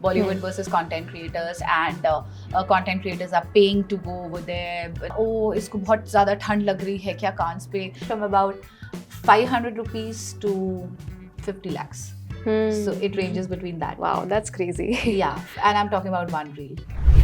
Bollywood versus content creators, and content creators are paying to go over there. Oh, इसको बहुत ज़्यादा ठंड लग रही है क्या कांस पे? From about 500 rupees to 50 lakhs. So it ranges between that. Wow, that's crazy. Yeah, and I'm talking about one reel.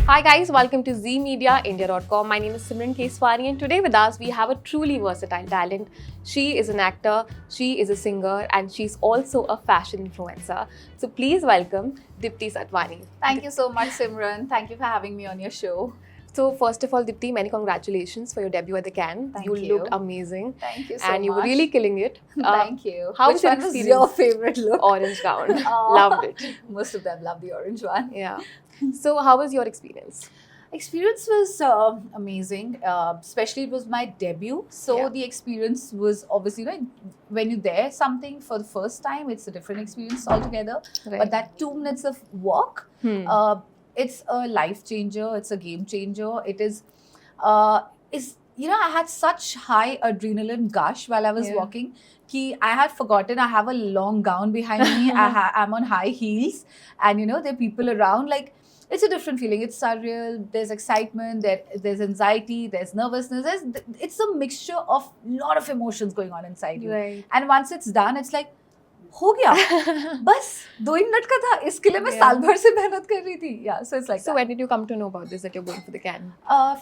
Hi guys, welcome to Z Media India.com. My name is Simran Keswani and today with us we have a truly versatile talent. She is an actor, she is a singer and she's also a fashion influencer. So please welcome Dipti Satwani. Thank you so much, Simran. Thank you for having me on your show. So first of all, Dipti, many congratulations for your debut at the Cannes. Thank you. you. Looked amazing. Thank you so and you were much. really killing it. Thank you. How Which was your one was experience? your favorite look? Orange gown. Oh. Loved it. Most of them love the orange one. Yeah. So how was your experience? Experience was amazing. Especially it was my debut. So Yeah. the experience was obviously, when you're there something for the first time, it's a different experience altogether. Right. But that 2 minutes of walk, it's a life changer. It's a game changer. It is, I had such high adrenaline gush while I was Yeah. walking. I had forgotten I have a long gown behind me. I'm on high heels, and there are people around. Like, it's a different feeling. It's surreal. There's excitement. There's anxiety. There's nervousness. It's a mixture of lot of emotions going on inside you. Right. And once it's done, it's like, हो गया बस 2 ही minute का था इसके लिए मैं Yeah. साल भर से मेहनत कर रही थी. Yeah, so it's like So that. when did you come to know about this that you're going for the Cannes?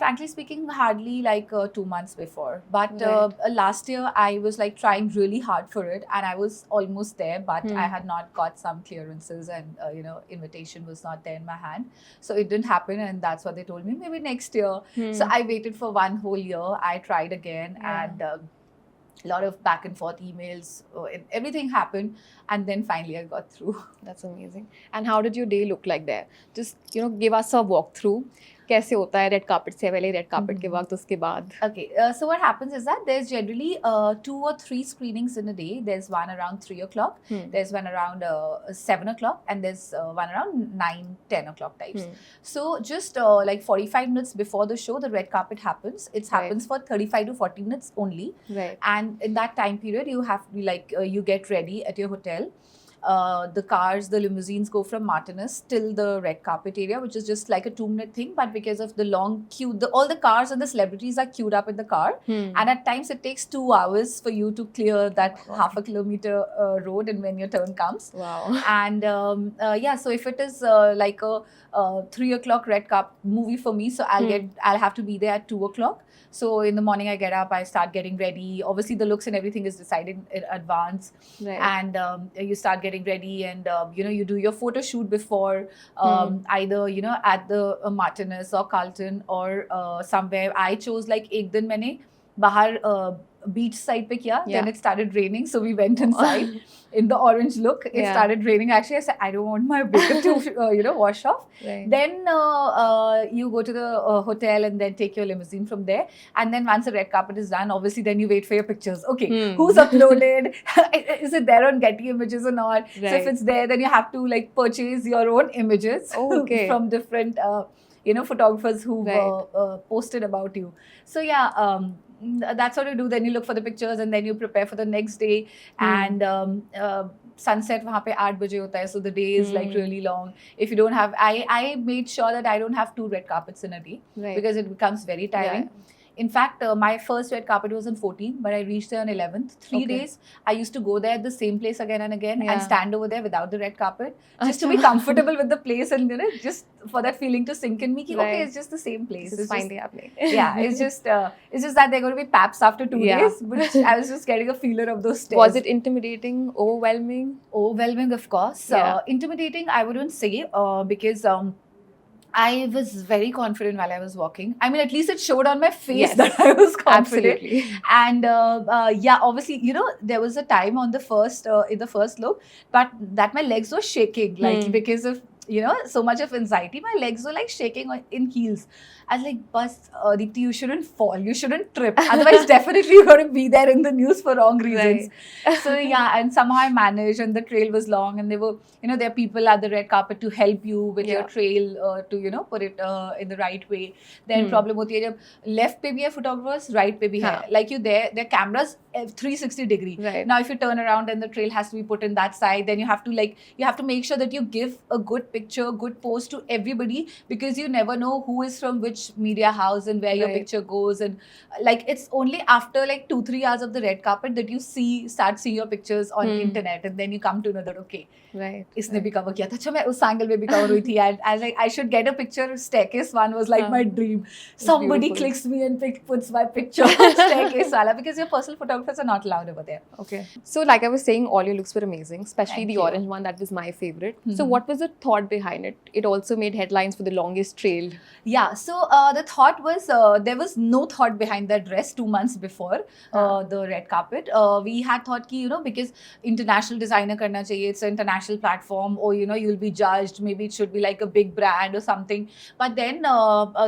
Frankly speaking, hardly like 2 months before. But Right. last year, I was like trying really hard for it, and I was almost there, but I had not got some clearances, and invitation was not there in my hand, so it didn't happen. And that's what they told me, maybe next year. So I waited for 1 whole year. I tried again, Yeah. and a lot of back and forth emails. Everything happened, and then finally I got through. That's amazing. And how did your day look like there? Just give us a walkthrough. कैसे होता है red carpet से पहले, red carpet के वक्त, उसके बाद? Okay, so what happens is that there's generally 2 or 3 screenings in a day. There's one around 3 o'clock, there's one around 7 o'clock, and there's one around 9, 10 o'clock types. So just like 45 minutes before the show, the red carpet happens. It happens for 35 to 40 minutes only. Right. And in that time period, you have to you get ready at your hotel. The cars, the limousines go from Martinez till the red carpet area, which is just like a 2-minute thing. But because of the long queue, all the cars and the celebrities are queued up in the car. And at times it takes 2 hours for you to clear that half a kilometer road, and when your turn comes. Wow. And so if it is like a 3 o'clock red carpet movie for me, so I'll have to be there at 2 o'clock. So in the morning I get up, I start getting ready. Obviously the looks and everything is decided in advance. Right. And you start getting ready, and you do your photo shoot before, either at the Martinez or Carlton or somewhere. I chose like एक दिन मैंने बाहर beach side पे किया. Yeah. Then it started raining, so we went inside in the orange look. It Yeah. started raining. Actually, I said I don't want my makeup to wash off. Right. Then you go to the hotel and then take your limousine from there. And then once the red carpet is done, obviously then you wait for your pictures. Okay, who's uploaded? Is it there on Getty Images or not? So if Right. it's there, then you have to like purchase your own images Okay. from different photographers who Right. posted about you. So yeah. That's what you do. Then you look for the pictures, and then you prepare for the next day. And sunset वहाँ पे 8 बजे होता है, so the day is like really long. If you don't have, I made sure that I don't have 2 red carpets in a day, Right. because it becomes very tiring. In fact, my first red carpet was on 14th, but I reached there on 11th. 3 Okay. days, I used to go there at the same place again and again, Yeah. and stand over there without the red carpet, just to be comfortable with the place, and just for that feeling to sink in me. Ki, okay, Right. it's just the same place. This is It's just- finally happening. yeah, it's just that they're going to be paps after 2 Yeah. days, which I was just getting a feeler of those stairs. Was it intimidating, overwhelming? Overwhelming? Of course. Yeah. Intimidating, I wouldn't say, because I was very confident while I was walking. I mean, at least it showed on my face Yes. that I was confident. Absolutely. And obviously, there was a time on the first in the first look, but that my legs were shaking, like because of so much of anxiety. My legs were like shaking in heels. I was like, "Bus, Deepti, you shouldn't fall. You shouldn't trip. Otherwise, definitely you're going to be there in the news for wrong reasons." So yeah, and somehow I managed, and the trail was long, and there were, there are people at the red carpet to help you with your Yeah. trail to put it in the right way. Then problem होती है जब left पे भी है photographers, right पे भी है. हाँ. Like there are cameras 360 degree. Right. Now if you turn around and the trail has to be put in that side, then you have to make sure that you give a good picture, good post to everybody, because you never know who is from which media house and where your Right. picture goes. And like it's only after like 2-3 hours of the red carpet that you start seeing your pictures on internet, and then you come to know that okay, Right. इसने भी cover किया था. अच्छा मैं उस angle में भी cover हुई थी, and I was like I should get a picture. Staircase one was like my dream. Somebody beautiful. clicks me and puts my picture on staircase wala, because your personal photographers are not allowed over there. Okay. So, like I was saying, all your looks were amazing, especially Thank the you. orange one. That was my favorite. So, Mhm. what was the thought behind it? It also made headlines for the longest trail. Yeah, so the thought was there was no thought behind that dress 2 months before the red carpet. We had thought ki, because international designer karna chahiye, it's an international platform, or you'll be judged, maybe it should be like a big brand or something. But then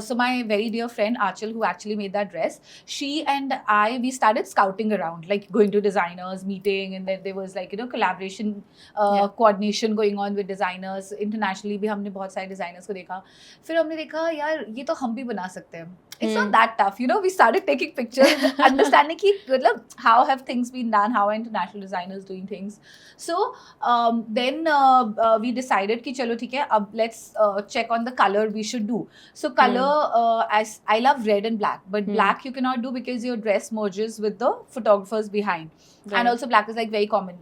so my very dear friend Achal, who actually made that dress, she and we started scouting around, like going to designers, meeting, and then there was like collaboration, coordination going on with designers internationally. भी हमने बहुत सारे designers को देखा. फिर हमने देखा यार ये तो हम भी बना सकते हैं. It's not that tough, we started taking pictures, understanding ki, how have things been done, how are international designers doing things. So then we decided ki chalo theek hai, ab let's check on the color we should do. So color, as I love red and black, but black you cannot do because your dress merges with the photographers behind. Right. And also black is like very common.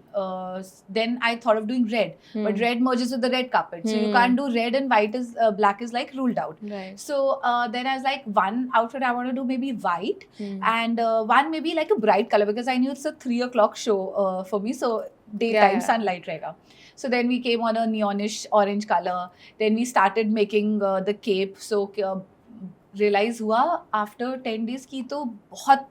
Then I thought of doing red, but red merges with the red carpet. So you can't do red and white black is like ruled out. Right. So then I was like, one outfit I want to do maybe white, and one maybe like a bright color, because I knew it's a 3 o'clock show for me. So daytime sunlight रहेगा. So then we came on a neonish orange color. Then we started making the cape. So realize हुआ after 10 days की तो बहुत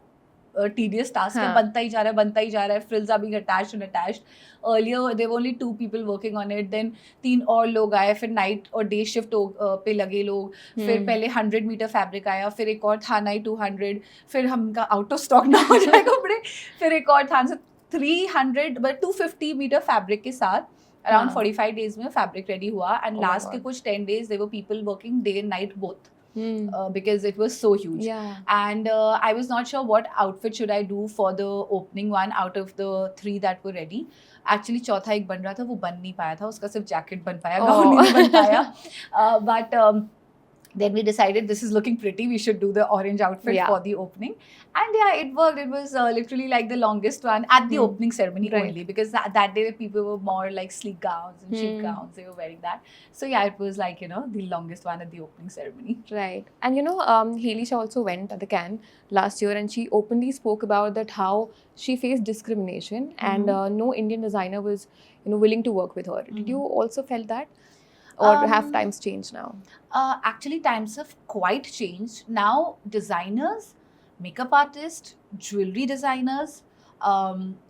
tedious task है, बनता ही जा रहा है, frills are being attached and attached. Earlier there were only 2 people working on it, then 3 और लोग आए, फिर night और day shift पे लगे लोग, फिर पहले 100 मीटर फैब्रिक आया, फिर एक और था नहीं 200, फिर हमका आउट ऑफ स्टॉक ना हो जाए कपड़े, फिर एक और था 300 but 250 मीटर फैब्रिक के साथ around 45 days में फैब्रिक रेडी हुआ. एंड लास्ट के कुछ 10 days there were people working day and night both. Because it was so huge. Yeah. And I was not sure what outfit should I do for the opening one out of the 3 that were ready. Actually चौथा एक बन रहा था, वो बन नहीं पाया था, उसका सिर्फ जैकेट बन पाया, गाउन नहीं बन पाया. But then we decided this is looking pretty, we should do the orange outfit for the opening. And yeah, it worked. It was literally like the longest one at the opening ceremony only, because that day people were more like sleek gowns and chic gowns, they were wearing that. So yeah, it was like, the longest one at the opening ceremony. Right. And Hailey Shah also went at the Cannes last year, and she openly spoke about that how she faced discrimination and no Indian designer was willing to work with her. Did you also felt that? Or have times changed now? Actually, times have quite changed. Now, designers, makeup artists, jewelry designers,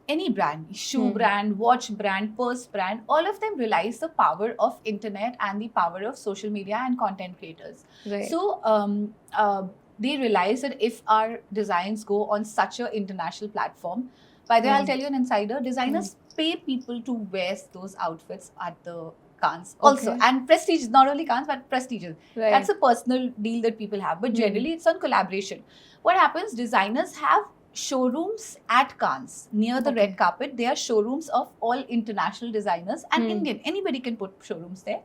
any brand, shoe brand, watch brand, purse brand, all of them realize the power of internet and the power of social media and content creators. Right. So, they realize that if our designs go on such an international platform, by the way, I'll tell you an insider, designers pay people to wear those outfits at the Cannes also. And prestige, not only Cannes but prestiges. Right. That's a personal deal that people have, but generally it's on collaboration. What happens, designers have showrooms at Cannes near the red carpet. They are showrooms of all international designers and Indian, anybody can put showrooms there,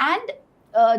and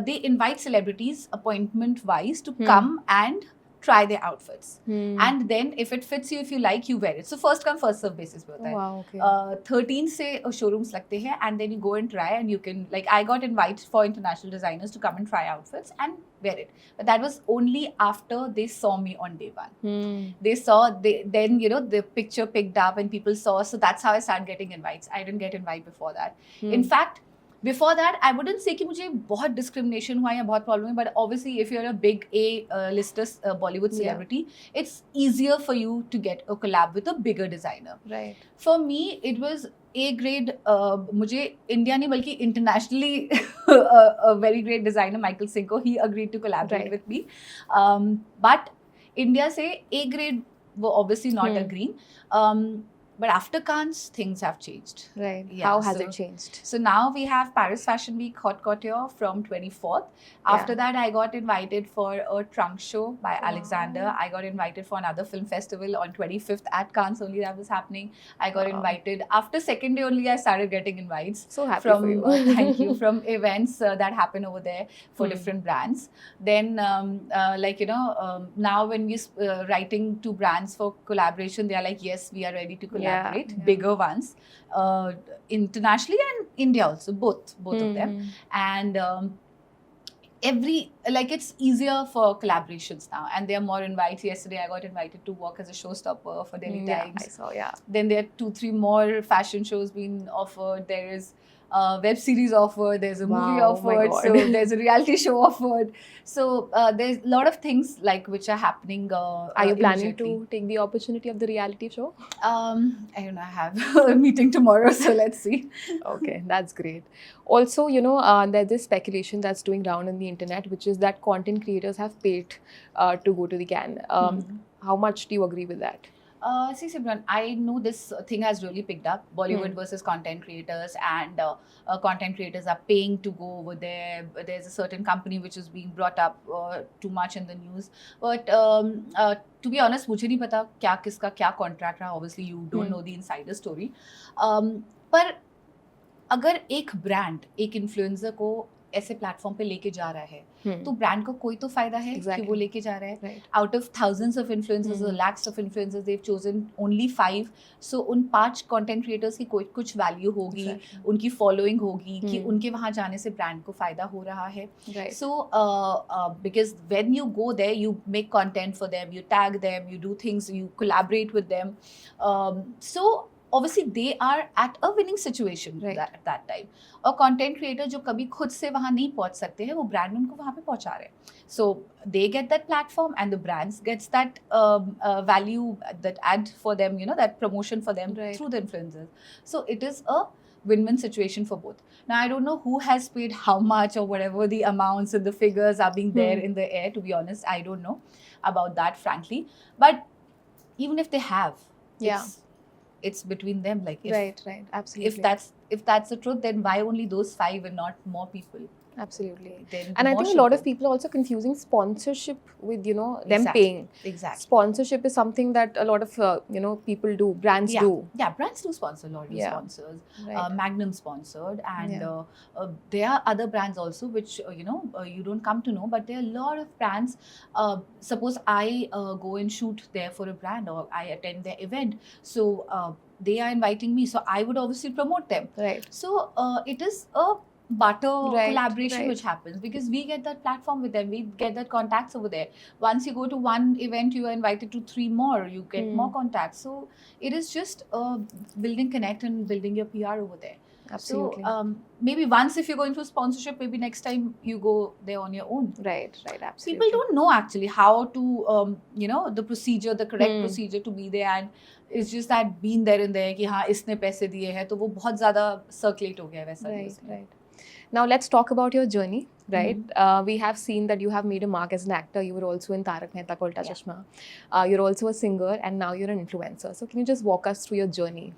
they invite celebrities appointment wise to come and try their outfits. And then if it fits you, if you like, you wear it. So first come first serve basis पे होता है. Wow, okay. 13 से showrooms लगते हैं, and then you go and try, and you can, like, I got invited for international designers to come and try outfits and wear it. But that was only after they saw me on day one. They saw, then the picture picked up and people saw. So that's how I started getting invites. I didn't get invite before that. In fact, before that, I wouldn't say कि मुझे बहुत discrimination हुआ या बहुत problem है, but obviously if you're a big A-lister Bollywood celebrity, it's easier for you to get a collab with a bigger designer. Right. For me, it was A grade. मुझे India नहीं बल्कि internationally a very great designer Michael Cinco, he agreed to collaborate with me. But India से A grade वो obviously not agreeing. But after Cannes, things have changed. Right. Yeah, How has so- it changed? So now we have Paris Fashion Week Haute Couture from 24th. After Yeah. that, I got invited for a trunk show by Wow. Alexander. I got invited for another film festival on 25th at Cannes only that was happening. I got Wow. invited. After second day only, I started getting invites. So happy From for you. thank you, from events that happen over there for different brands. Then now when we're writing to brands for collaboration, they are like, yes, we are ready to collaborate. yeah. Bigger ones, internationally and India also, both of them. Mhm. And it's easier for collaborations now, and there are more invites. Yesterday I got invited to work as a showstopper for Delhi Yeah, Times. I saw. Yeah. Then there are 2-3 more fashion shows being offered. There is a web series offered, there's a movie Wow, my offered, God. so there's a reality show offered. So there's a lot of things like which are happening. Are you planning immediately. to take the opportunity of the reality show? I don't know, I have a meeting tomorrow, so let's see. Okay, that's great. Also, there's this speculation that's doing round on the internet, which is that content creators have paid to go to the Cannes. How much do you agree with that? See, Simran, I know this thing has really picked up. Bollywood versus content creators, and content creators are paying to go over there. There's a certain company which is being brought up too much in the news. But to be honest, मुझे नहीं पता क्या किसका क्या contract रहा. Obviously, you don't know the insider story. पर अगर एक ब्रांड एक इन्फ्लुएंसर को ऐसे प्लेटफॉर्म पे लेके जा रहा है, तो ब्रांड को कोई तो फायदा है कि वो लेके जा रहा है. Out of thousands of influencers, lakhs of influencers, they've chosen only 5. सो उन 5 कंटेंट क्रिएटर्स की कोई कुछ वैल्यू होगी, उनकी फॉलोइंग होगी कि उनके वहाँ जाने से ब्रांड को फायदा हो रहा है. So because when you go there, you make content for them, you tag them, you do things, you collaborate with them. So obviously they are at a winning situation at that time. और content creator जो कभी खुद से वहाँ नहीं पहुँच सकते हैं, वो ब्रांड उनको वहाँ पे पहुँचा रहे हैं. So they get that platform, and the brands gets that value, that ad for them, that promotion for them through the influencers. So it is a win-win situation for both. Now I don't know who has paid how much or whatever the amounts and the figures are being there in the air. To be honest, I don't know about that, frankly. But even if they have, it's between them. Like right, absolutely. If that's the truth, then why only those 5 and not more people? Absolutely. Then And I think a lot of people are also confusing sponsorship with them paying. Exactly. Sponsorship is something that a lot of people do, brands do. Yeah, brands do sponsor. L'Oreal sponsors, Magnum sponsored, and there are other brands also which you don't come to know, but there are a lot of brands. Suppose I go and shoot there for a brand, or I attend their event, so they are inviting me, so I would obviously promote them. Right. So it is a barter collaboration which happens, because we get that platform with them, we get that contacts over there. Once you go to one event, you are invited to 3 more, you get more contacts. So it is just building connect and building your PR over there. Absolutely. So maybe once if you're going through sponsorship, maybe next time you go there on your own. Right, absolutely. People don't know actually how to the procedure, the correct procedure to be there, and it's just that being there and there कि हाँ इसने पैसे दिए हैं, तो वो बहुत ज़्यादा circulate हो गया है वैसा. Right. Now let's talk about your journey, right? We have seen that you have made a mark as an actor. You were also in Tarak Mehta Ka Ulta Chashma. You're also a singer, and now you're an influencer. So can you just walk us through your journey?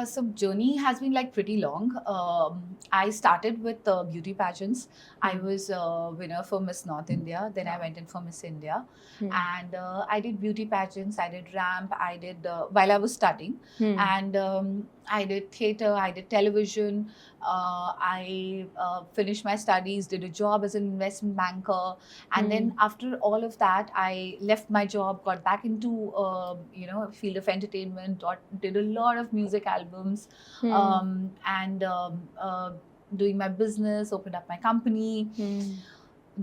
So journey has been like pretty long. I started with beauty pageants. I was a winner for Miss North India. Then I went in for Miss India, and I did beauty pageants. I did ramp. I did while I was studying, and I did theatre. I did television. I finished my studies. Did a job as an investment banker, and then after all of that, I left my job. Got back into field of entertainment. Did a lot of music albums, and doing my business, opened up my company.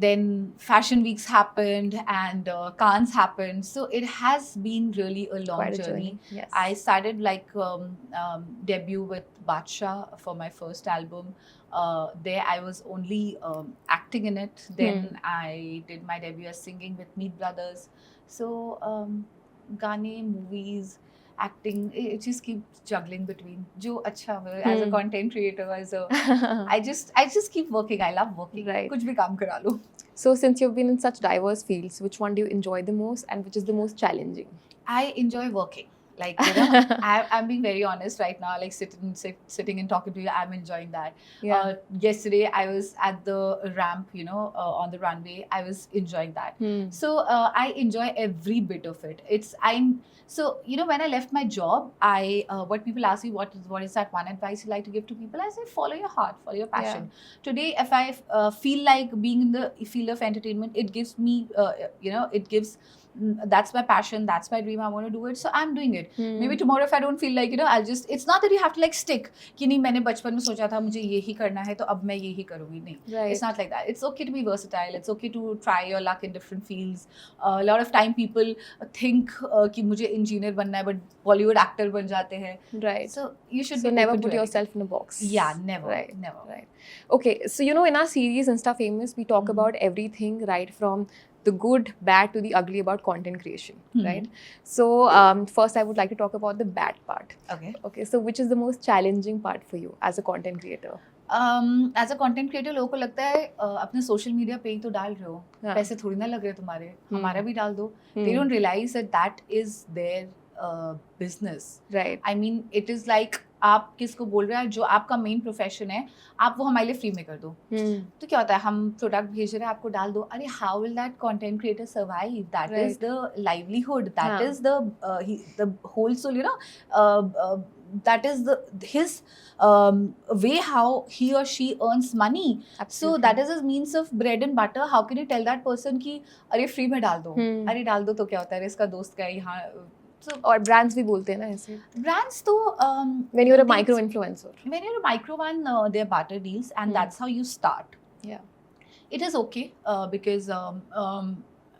Then Fashion Weeks happened, and Cannes happened. So it has been really a long journey. Yes. I started like debut with Badshah for my first album. There I was only acting in it. Then I did my debut as singing with Meet Brothers. So gaane, movies, acting, it just keeps juggling between. Jo acha hai, as a content creator, as a I just keep working. I love working. Right. Kuch bhi kaam kara lo. So since you've been in such diverse fields, which one do you enjoy the most, and which is the most challenging? I enjoy working. Like, I'm being very honest right now. Like sitting and talking to you, I'm enjoying that. Yeah. Yesterday, I was at the ramp, on the runway. I was enjoying that. So I enjoy every bit of it. So when I left my job, what people ask me, what is that one advice you like to give to people? I say, follow your heart, follow your passion. Today, if I feel like being in the field of entertainment, it gives me, that's my passion, that's my dream, I want to do it, so I'm doing it. Maybe tomorrow if I don't feel like, I'll just, it's not that you have to like stick कि नहीं मैंने बचपन में सोचा था मुझे ये ही करना है तो अब मैं ये ही करूँगी, नहीं. It's not like that. It's okay to be versatile. It's okay to try your luck in different fields. A lot of time people think कि मुझे engineer बनना है but Bollywood actor बन जाते हैं. Right. So you should so be never open put to yourself in a box. Yeah, never. Right. Never. Right. Okay, so in our series Insta Famous, we talk about everything right from the good, bad to the ugly about content creation, right? So first I would like to talk about the bad part. Okay, so which is the most challenging part for you as a content creator? As a content creator, लोगों को लगता है अपने social media पे ही तो डाल रहे हो, पैसे थोड़ी ना लग रहे तुम्हारे, हमारा भी डाल दो. They don't realize that is their business. Right. I mean, it is like आप किसको बोल रहे हैं, जो आपका मेन प्रोफेशन है आप वो हमारे लिए फ्री में कर दो. तो क्या होता है, हम प्रोडक्ट भेज रहे हैं आपको डाल दो. अरे how will that content creator survive? That is the livelihood, that is the whole soul, that is his way how he or she earns money. Absolutely. So that is his means of bread and butter. How can you tell that person कि अरे free में डाल दो, अरे डाल दो तो क्या होता है, इसका दोस्त का यहाँ. So, और brands भी बोलते हैं ना ऐसे. Brands तो when you're a micro influencer. When you're a micro one, they're barter deals, and that's how you start. Yeah. It is okay because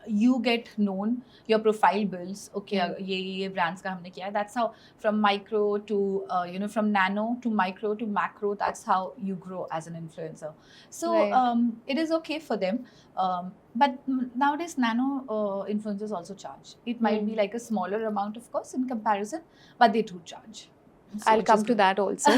you get known, your profile builds. Okay, ये brands का हमने किया. That's how from micro to from nano to micro to macro. That's how you grow as an influencer. So it is okay for them. But nowadays nano influencers also charge. It might be like a smaller amount, of course, in comparison, but they do charge. So I'll come to that also.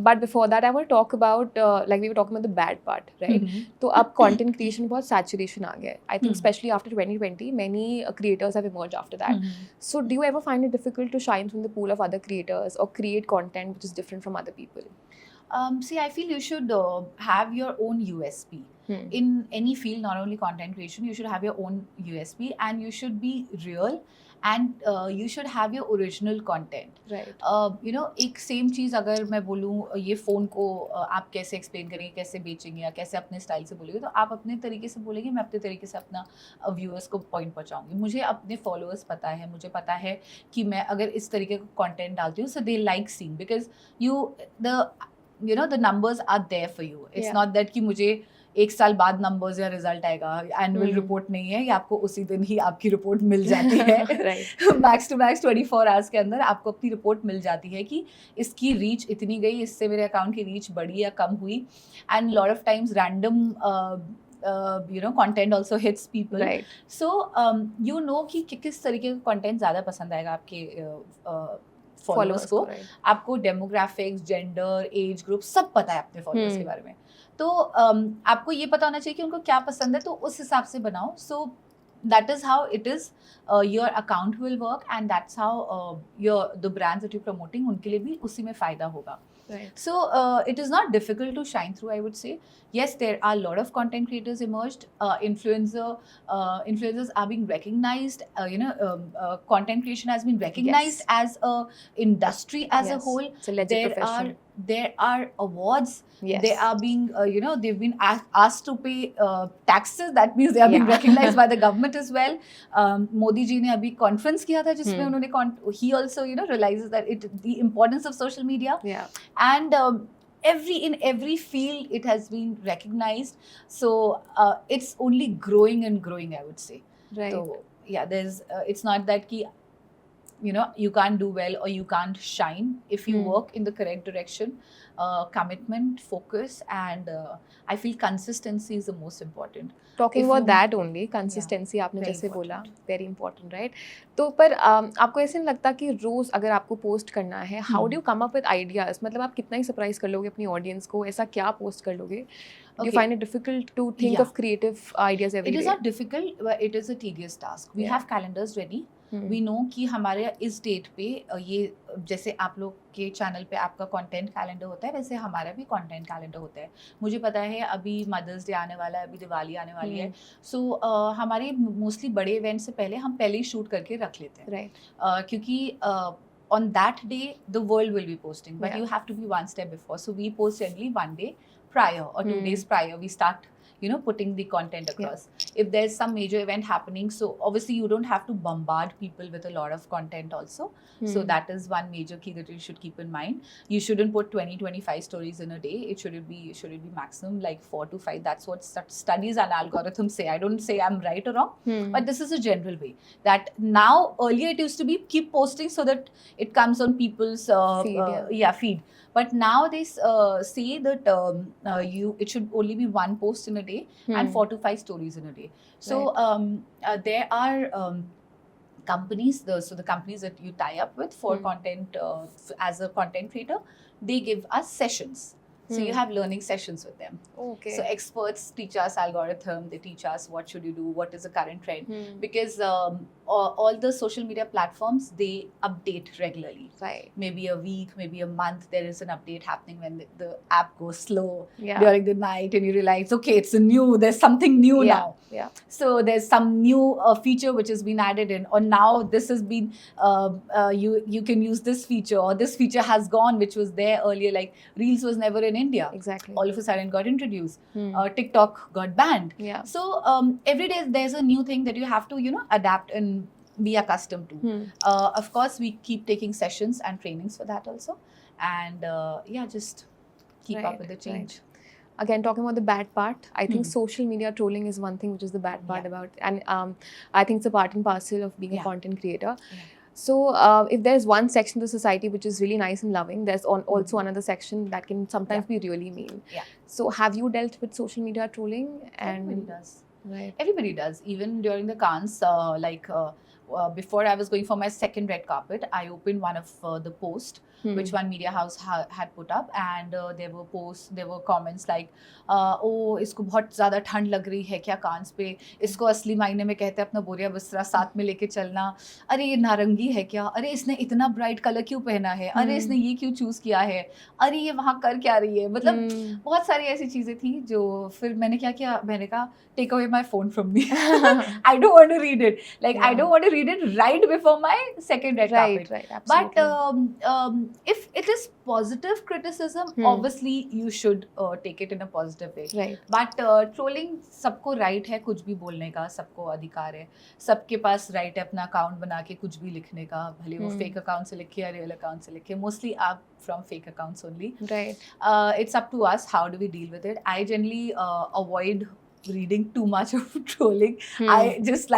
But before that, I want to talk about, like we were talking about the bad part, right? So अब content creation बहुत saturation आ गया है. I think especially after 2020, many creators have emerged after that. So do you ever find it difficult to shine from the pool of other creators or create content which is different from other people? See, I feel you should have your own USP. In any field, not only content creation, you should have your own USP and you should be real. And you should have your original content. Right. एक same चीज़ अगर मैं बोलूँ ये phone को आप कैसे explain करेंगे, कैसे बेचेंगे या कैसे अपने स्टाइल से बोलेंगे, तो आप अपने तरीके से बोलेंगे, मैं अपने तरीके से अपना व्यूअर्स को पॉइंट पहुँचाऊँगी. मुझे अपने फॉलोअर्स पता है, मुझे पता है कि मैं अगर इस तरीके का कंटेंट डालती हूँ, so they like seeing because the numbers are there for you. It's not that कि मुझे एक साल बाद नंबर्स या रिजल्ट आएगा, एनुअल रिपोर्ट नहीं है, ये आपको उसी दिन ही आपकी रिपोर्ट मिल जाती है. मैक्स टू मैक्स 24 आवर्स के अंदर आपको अपनी रिपोर्ट मिल जाती है कि इसकी रीच इतनी गई, इससे मेरे अकाउंट की रीच बढ़ी या कम हुई. And lot of times random content also hits people. Right. So कि किस तरीके का कंटेंट ज़्यादा पसंद आएगा आपके फॉलोअर्स को. आपको डेमोग्राफिक्स, जेंडर, एज ग्रुप सब पता है अपने फॉलोअर्स के बारे में. तो आपको ये पता होना चाहिए कि उनको क्या पसंद है, तो उस हिसाब से बनाओ. सो that is how it is your account will work and that's how the brands that you're promoting उनके लिए भी उसी में फ़ायदा होगा. Right. So it is not difficult to shine through, I would say. Yes, there are a lot of content creators emerged. Influencers are being recognized. Content creation has been recognized as a industry as a whole. It's a legit profession. There are awards. Yes. They are being, they've been asked to pay taxes. That means they are being recognized by the government as well. Modi ji ने अभी conference किया था जिसमें उन्होंने he also realizes that the importance of social media. Yeah. And in every field it has been recognized. So it's only growing and growing, I would say. Right. So yeah, there's it's not that ki you can't do well or you can't shine if you work in the correct direction. Commitment, focus, and I feel consistency is the most important. Talking about that only, consistency आपने जैसे बोला, very important, right? तो पर आपको ऐसे नहीं लगता कि रोज अगर आपको पोस्ट करना है, how do you come up with ideas? मतलब आप कितना ही सरप्राइज कर लोगे अपनी ऑडियंस को, ऐसा क्या पोस्ट कर लोगे? Do you find it difficult to think of creative ideas every day? It is not difficult, but it is a tedious task. We have calendars ready. We know कि हमारे इस डेट पे ये जैसे आप लोग के चैनल पे आपका कंटेंट कैलेंडर होता है वैसे हमारा भी कंटेंट कैलेंडर होता है. मुझे पता है अभी मदर्स डे आने वाला है, अभी दिवाली आने वाली है, सो हमारे मोस्टली बड़े इवेंट से पहले हम पहले ही शूट करके रख लेते हैं. Right. क्योंकि on that day the world will be posting, but Yeah. you have to be one step before, so we post generally 1 day prior or 2 days prior. We start putting the content across. If there's some major event happening, so obviously you don't have to bombard people with a lot of content also. So that is one major key that you should keep in mind. You shouldn't put 20-25 stories in a day. It should be maximum like 4 to 5. That's what studies and algorithms say. I don't say I'm right or wrong, but this is a general way. That now, earlier it used to be keep posting so that it comes on people's feed. But now they say that it should only be one post in a day and 4 to 5 stories in a day. So there are companies, the companies that you tie up with for content as a content creator, they give us sessions. So you have learning sessions with them. Okay. So experts teach us algorithm, they teach us what should you do, what is the current trend. Because all the social media platforms, they update regularly. Right. Maybe a week, maybe a month, there is an update happening when the app goes slow Yeah. during the night and you realize, okay, there's something new Yeah. now. Yeah. So there's some new feature which has been added in, or now this has been you can use this feature, or this feature has gone which was there earlier, like Reels was never in India. Exactly. All of a sudden got introduced. TikTok got banned. Yeah. So every day there's a new thing that you have to adapt and be accustomed to. Of course we keep taking sessions and trainings for that also, and just keep up with the change. Right. Again, talking about the bad part, I think social media trolling is one thing which is the bad part about, and I think it's a part and parcel of being a content creator. So if there's one section of the society which is really nice and loving, there's also another section that can sometimes be really mean. So have you dealt with social media trolling? And Everybody does. Right. Everybody does. Even during the Cannes, before I was going for my second red carpet, I opened one of the posts which one media house had put up, and there were comments like, oh, इसको बहुत ज़्यादा ठंड लग रही है क्या कांस पे, इसको असली मायने में कहते हैं अपना बोरिया बिस्तरा साथ में लेके चलना, अरे ये नारंगी है क्या, अरे इसने इतना ब्राइट कलर क्यों पहना है, अरे इसने ये क्यों चूज़ किया है, अरे ये वहाँ कर क्या रही है. मतलब बहुत सारी ऐसी चीज़ें थी जो फिर मैंने क्या किया, मैंने कहा take away my phone from me. I don't want to read it. Like I don't want to read it right before my second red carpet. Right, absolutely. But if it is positive criticism, obviously you should take it in a positive way. Right. But trolling, सबको right है कुछ भी बोलने का, सबको अधिकार है, सबके पास right है अपना अकाउंट बना के कुछ भी लिखने का, भले वो fake account से लिखे या real account से लिखे. Mostly up from fake accounts only. Right. It's up to us how do we deal with it. I generally avoid reading too much of trolling. I just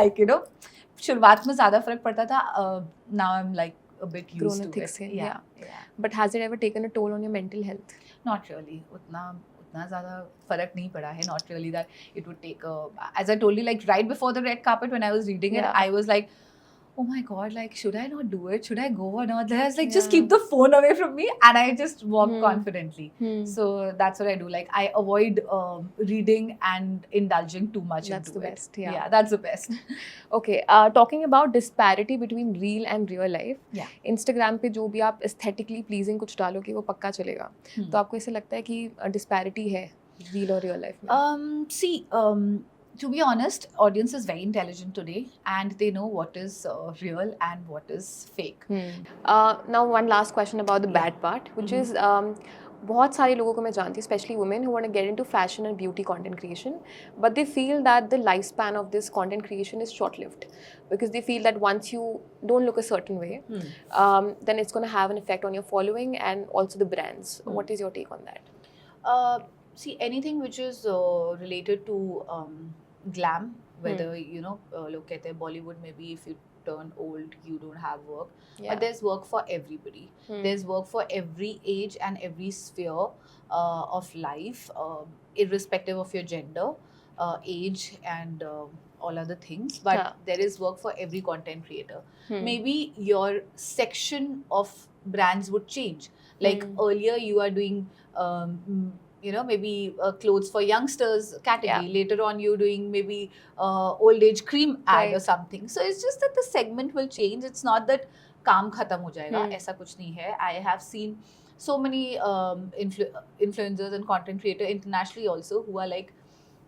शुरुआत में ज़्यादा फर्क पड़ता था. Now I'm like a bit used to it. Yeah. But has it ever taken a toll on your mental health? Not really. उतना ज़्यादा फर्क नहीं पड़ा है. Not really that it would take as I told you, like right before the red carpet when I was reading it, I was like, oh my god, like should I not do it, should I go or not? I was like, just keep the phone away from me, and I just walk confidently. So that's what I do. Like I avoid reading and indulging too much that's into the it. best. Yeah, that's the best. Okay, talking about disparity between real and real life. Yeah. Instagram पे जो भी आप aesthetically pleasing कुछ डालोगे वो पक्का चलेगा. तो आपको ऐसा लगता है कि disparity है real और real life में? See, to be honest, audience is very intelligent today, and they know what is real and what is fake. Now one last question about the bad part, which is बहुत सारे लोगों को मैं जानती हूँ, especially women who want to get into fashion and beauty content creation, but they feel that the lifespan of this content creation is short-lived because they feel that once you don't look a certain way, then it's going to have an effect on your following and also the brands. What is your take on that? See, anything which is related to glam, whether लोग कहते हैं Bollywood में भी if you turn old you don't have work, but there's work for everybody. There's work for every age and every sphere of life, irrespective of your gender, age and all other things, but there is work for every content creator. Maybe your section of brands would change, like earlier you are doing maybe clothes for youngsters category. Yeah. Later on, you're doing maybe old age cream ad or Right. something. So it's just that the segment will change. It's not that काम खत्म हो जाएगा. ऐसा कुछ नहीं है. I have seen so many influencers and content creators internationally also who are like,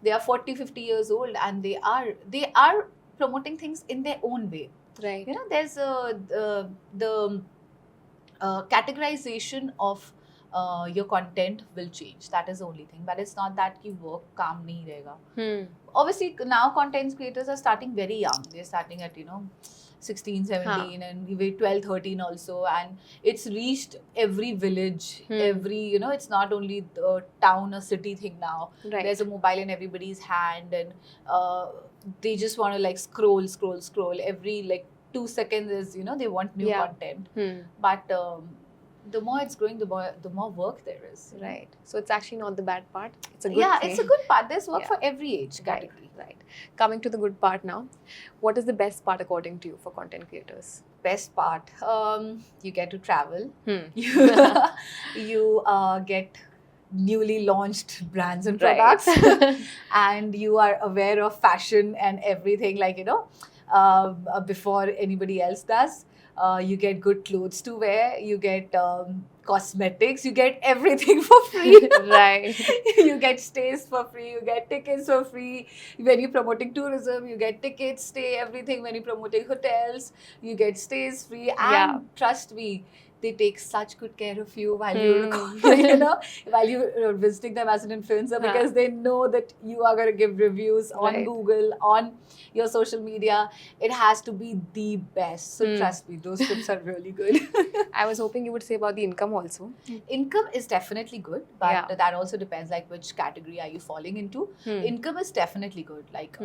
they are 40, 50 years old, and they are promoting things in their own way. Right. There's the categorization of your content will change. That is the only thing. But it's not that you work calm nahi rahega. Obviously, now content creators are starting very young. They're starting at 16, 17, and even 12, 13 also, and it's reached every village, every it's not only the town or city thing now. Right. There's a mobile in everybody's hand, and they just want to like scroll every like 2 seconds is they want new content. But the more it's growing, the more work there is. Right. So it's actually not the bad part. It's a good thing. It's a good part. There's work for every age category. Right. Coming to the good part now, what is the best part according to you for content creators? Best part, you get to travel. You get newly launched brands and products, and you are aware of fashion and everything, like before anybody else does. You get good clothes to wear, you get cosmetics, you get everything for free. Right. You get stays for free, you get tickets for free. When you're promoting tourism, you get tickets, stay, everything. When you're promoting hotels, you get stays free. And trust me, they take such good care of you while you're while you're visiting them as an influencer, because they know that you are going to give reviews on Google, on your social media. It has to be the best. So trust me, those tips are really good. I was hoping you would say about the income also. Income is definitely good, but that also depends like which category are you falling into. Income is definitely good. Like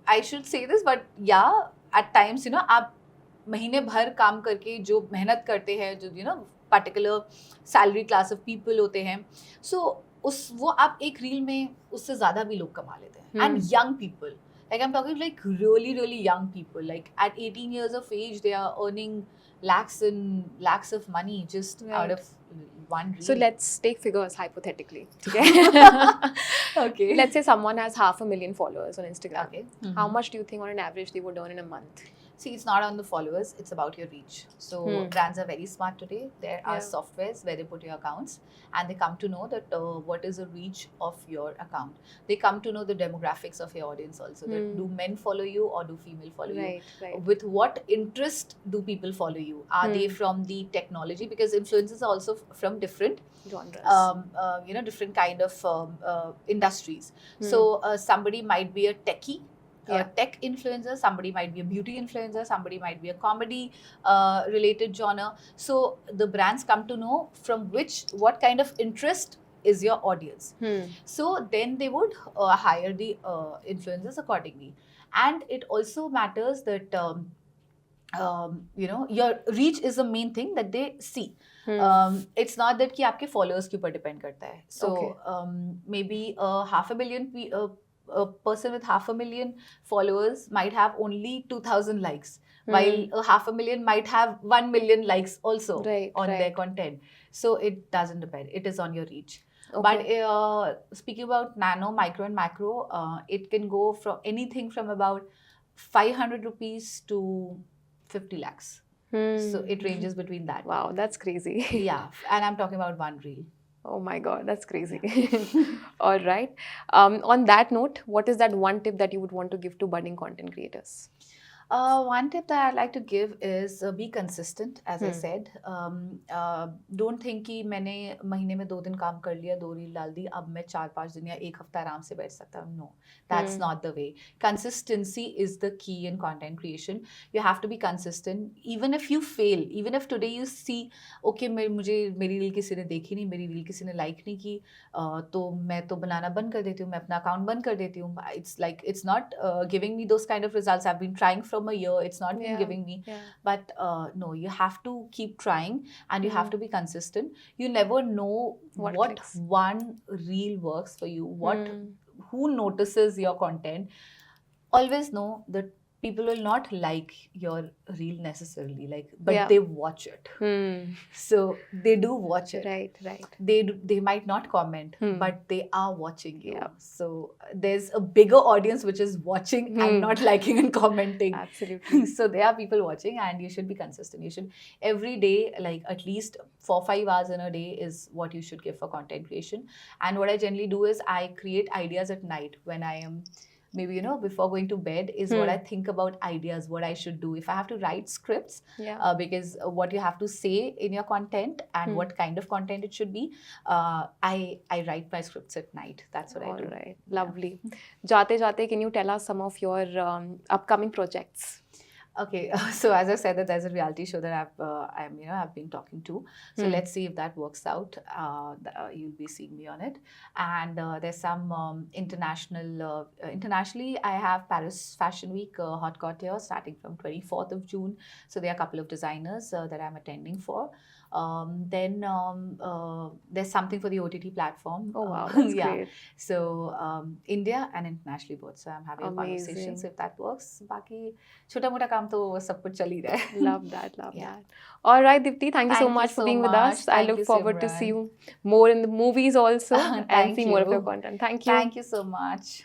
I should say this, but at times आप महीने भर काम करके जो मेहनत करते हैं, जो particular salary class of people होते हैं, so वो आप एक रील में उससे ज़्यादा भी लोग कमा लेते हैं. And young people, like I'm talking like really young people, like at 18 years of age they are earning lakhs and lakhs of money just out of one reel. So let's take figures hypothetically. Okay. Let's say someone has 500,000 followers on Instagram. Okay. How much do you think on an average they would earn in a month? See, it's not on the followers, it's about your reach. So brands are very smart today. There are softwares where they put your accounts, and they come to know that what is the reach of your account. They come to know the demographics of your audience also. That do men follow you or do female follow you? Right. With what interest do people follow you? Are they from the technology? Because influencers are also from different genres, different kind of industries. So somebody might be a techie, a tech influencer, somebody might be a beauty influencer, somebody might be a comedy related genre. So the brands come to know from what kind of interest is your audience. So then they would hire the influencers accordingly. And it also matters that your reach is the main thing that they see. It's not that कि आपके followers के ऊपर depend करता है. So maybe 500,000 a person with 500,000 followers might have only 2,000 likes, while 500,000 might have 1 million likes also on their content. So it doesn't depend. It is on your reach. But speaking about nano, micro and macro, it can go from anything from about 500 rupees to 50 lakhs. So it ranges between that. Wow, that's crazy. Yeah, and I'm talking about one reel. Oh my God, that's crazy. All right. On that note, what is that one tip that you would want to give to budding content creators? One tip that I'd like to give is be consistent, as I said. Don't think कि मैंने महीने में 2 दिन काम कर लिया, 2 reel डाल दी, अब मैं 4-5 दिन या 1 हफ्ता आराम से बैठ सकता हूँ. No, that's not the way. Consistency is the key in content creation. You have to be consistent. Even if you fail, even if today you see, okay, मेरी रील किसी ने देखी नहीं, मेरी रील किसी ने लाइक नहीं की, तो मैं तो बनाना बंद कर देती हूँ, मैं अपना अकाउंट बंद कर देती हूँ. It's not giving me those kind of results. I've been trying from a year, it's not been giving me, but no, you have to keep trying, and you have to be consistent. You never know what one reel works for you, who notices your content. Always know that people will not like your reel necessarily, like, but Yeah. they watch it. Hmm. So they do watch it. Right, right. They might not comment, Hmm. but they are watching you. Yeah. So there's a bigger audience which is watching and not liking and commenting. Absolutely. So there are people watching, and you should be consistent. You should every day, like at least 4-5 hours in a day is what you should give for content creation. And what I generally do is I create ideas at night when I am maybe, before going to bed, is what I think about ideas, what I should do. If I have to write scripts, Yeah. because what you have to say in your content and what kind of content it should be, I write my scripts at night. That's what I do. All right. Lovely. Jate Jate, can you tell us some of your upcoming projects? Okay, so as I said, that there's a reality show that I've been talking to. So let's see if that works out. You'll be seeing me on it, and there's some internationally. I have Paris Fashion Week Hot Couture starting from 24th of June. So there are a couple of designers that I'm attending for. Then there's something for the OTT platform. Oh wow, that's yeah. great. So India and internationally both. So I'm having a Amazing. conversation. So if that works, बाकी छोटा मोटा काम तो सब कुछ चल ही रहा है. Love that, love Yeah. that. All right, Dipti, thank you so Thank you much for so being with us. much. I Thank look you, forward to Simran. see you more in the movies also and Thank see more of you. your content. Thank you. Thank you so much.